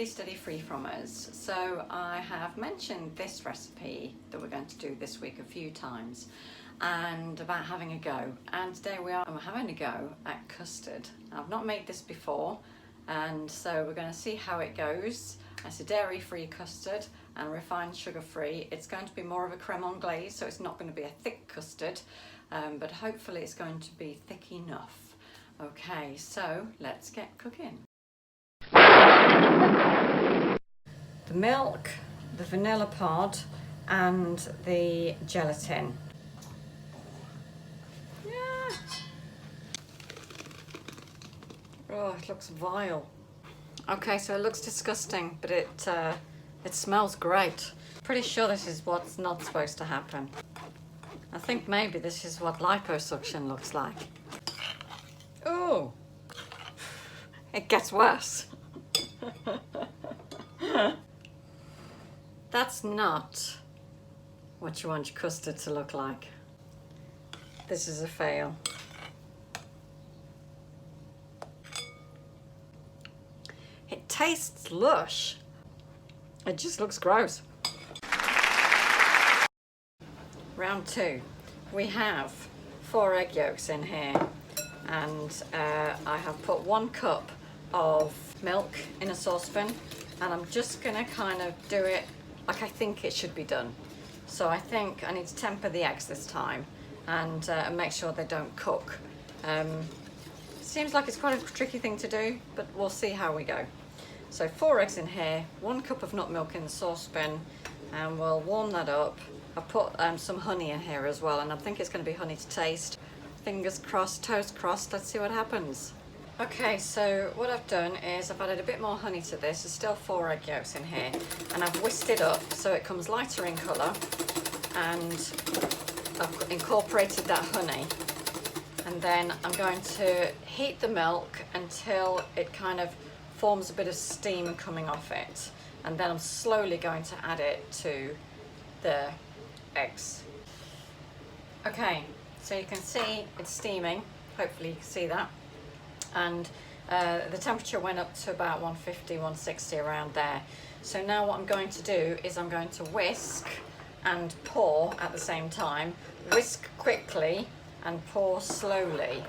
steady Freefrommers. So I have mentioned this recipe that we're going to do this week a few times and about having a go, and today we are having a go at custard. I've not made this before, and so we're going to see how it goes. It's a dairy-free custard and refined sugar-free. It's going to be more of a creme anglaise, so it's not going to be a thick custard, but hopefully it's going to be thick enough. Okay, so let's get cooking. The milk, the vanilla pod and the gelatin. Yeah. Oh, it looks vile. Okay, so it looks disgusting, but it smells great. Pretty sure this is what's not supposed to happen. I think maybe this is what liposuction looks like. Oh, it gets worse. That's not what you want your custard to look like. This is a fail. It tastes lush. It just looks gross. Round two. We have 4 egg yolks in here, and I have put 1 cup of milk in a saucepan, and I'm just gonna kind of do it like I think it should be done. So I think I need to temper the eggs this time and make sure they don't cook. Seems like it's quite a tricky thing to do, but we'll see how we go. So 4 eggs in here, 1 cup of nut milk in the saucepan, and we'll warm that up. I've put some honey in here as well, and I think it's going to be honey to taste. Fingers crossed, toes crossed, let's see what happens. Okay, so what I've done is I've added a bit more honey to this. There's still 4 egg yolks in here, and I've whisked it up so it comes lighter in colour, and I've incorporated that honey. And then I'm going to heat the milk until it kind of forms a bit of steam coming off it, and then I'm slowly going to add it to the eggs. Okay, so you can see it's steaming, hopefully you can see that, and the temperature went up to about 150, 160, around there. So now what I'm going to do is I'm going to whisk and pour at the same time. Whisk quickly and pour slowly.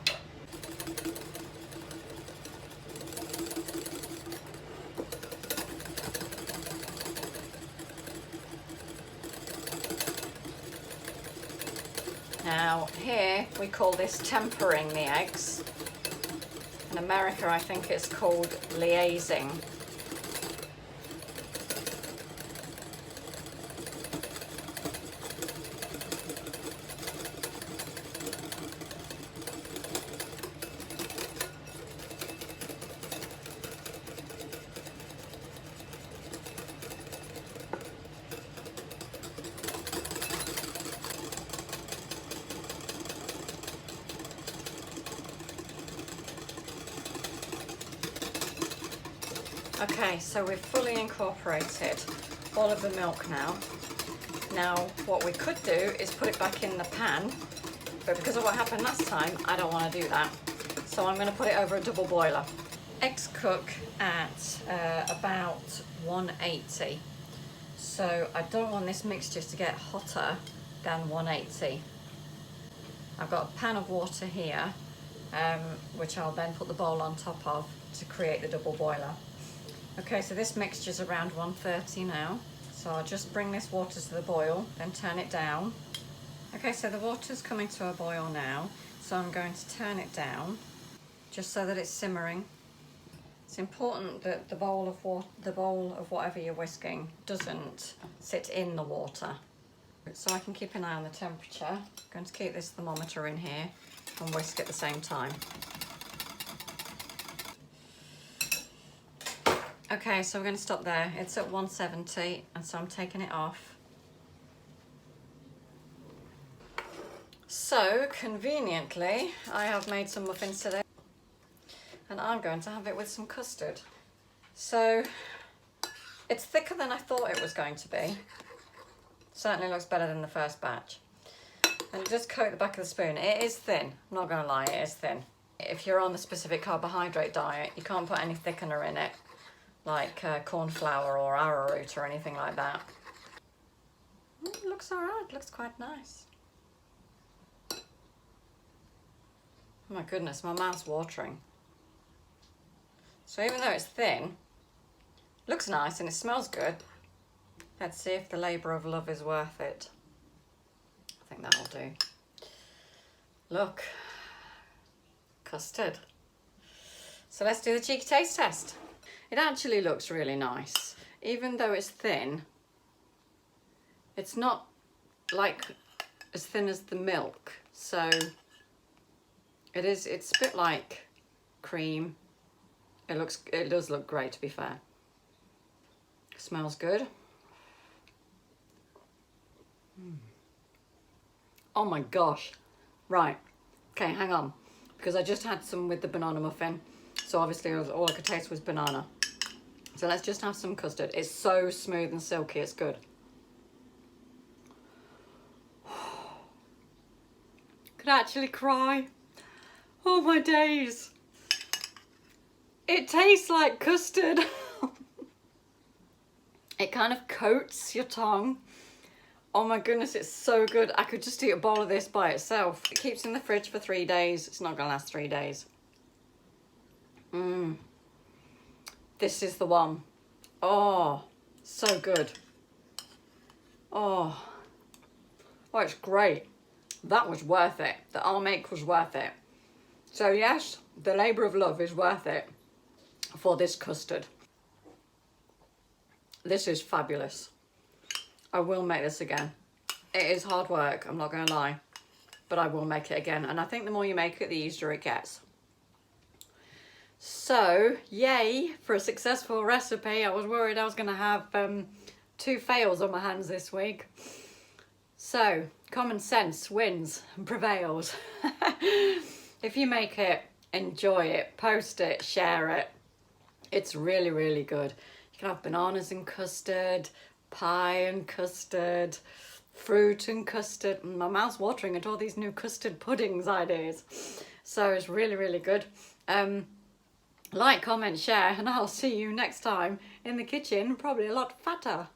Now here we call this tempering the eggs. In America I think it's called liaising. Okay, so we've fully incorporated all of the milk now. Now, what we could do is put it back in the pan, but because of what happened last time, I don't want to do that. So I'm going to put it over a double boiler. Eggs cook at about 180. So I don't want this mixture to get hotter than 180. I've got a pan of water here, which I'll then put the bowl on top of to create the double boiler. Okay, so this mixture's around 130 now. So I'll just bring this water to the boil, then turn it down. Okay, so the water's coming to a boil now. So I'm going to turn it down, just so that it's simmering. It's important that the bowl of whatever you're whisking doesn't sit in the water. So I can keep an eye on the temperature. I'm going to keep this thermometer in here and whisk at the same time. Okay, so we're going to stop there. It's at 170, and so I'm taking it off. So, conveniently, I have made some muffins today, and I'm going to have it with some custard. So, it's thicker than I thought it was going to be. Certainly looks better than the first batch. And just coat the back of the spoon. It is thin, I'm not going to lie, it is thin. If you're on the specific carbohydrate diet, you can't put any thickener in it. like corn flour or arrowroot or anything like that. It looks alright, looks quite nice. Oh my goodness, my mouth's watering. So even though it's thin, looks nice and it smells good. Let's see if the labour of love is worth it. I think that'll do. Look, custard. So let's do the cheeky taste test. It actually looks really nice. Even though it's thin, it's not like as thin as the milk. So it's a bit like cream. It does look great, to be fair. Smells good. Oh my gosh. Right. Okay, hang on. Because I just had some with the banana muffin. So obviously all I could taste was banana. So let's just have some custard. It's so smooth and silky, it's good. Could actually cry. Oh my days. It tastes like custard. It kind of coats your tongue. Oh my goodness, it's so good. I could just eat a bowl of this by itself. It keeps in the fridge for 3 days. It's not gonna last 3 days. This is the one. Oh, so good. Oh, it's great. That was worth it. The almake was worth it. So yes, the labour of love is worth it for this custard. This is fabulous. I will make this again. It is hard work, I'm not gonna lie, but I will make it again. And I think the more you make it, the easier it gets. So, yay for a successful recipe. I was worried I was gonna have 2 fails on my hands this week. So, common sense wins and prevails. If you make it, enjoy it, post it, share it. It's really, really good. You can have bananas and custard, pie and custard, fruit and custard. My mouth's watering at all these new custard puddings ideas. So it's really, really good. Like, comment, share, and I'll see you next time in the kitchen, probably a lot fatter.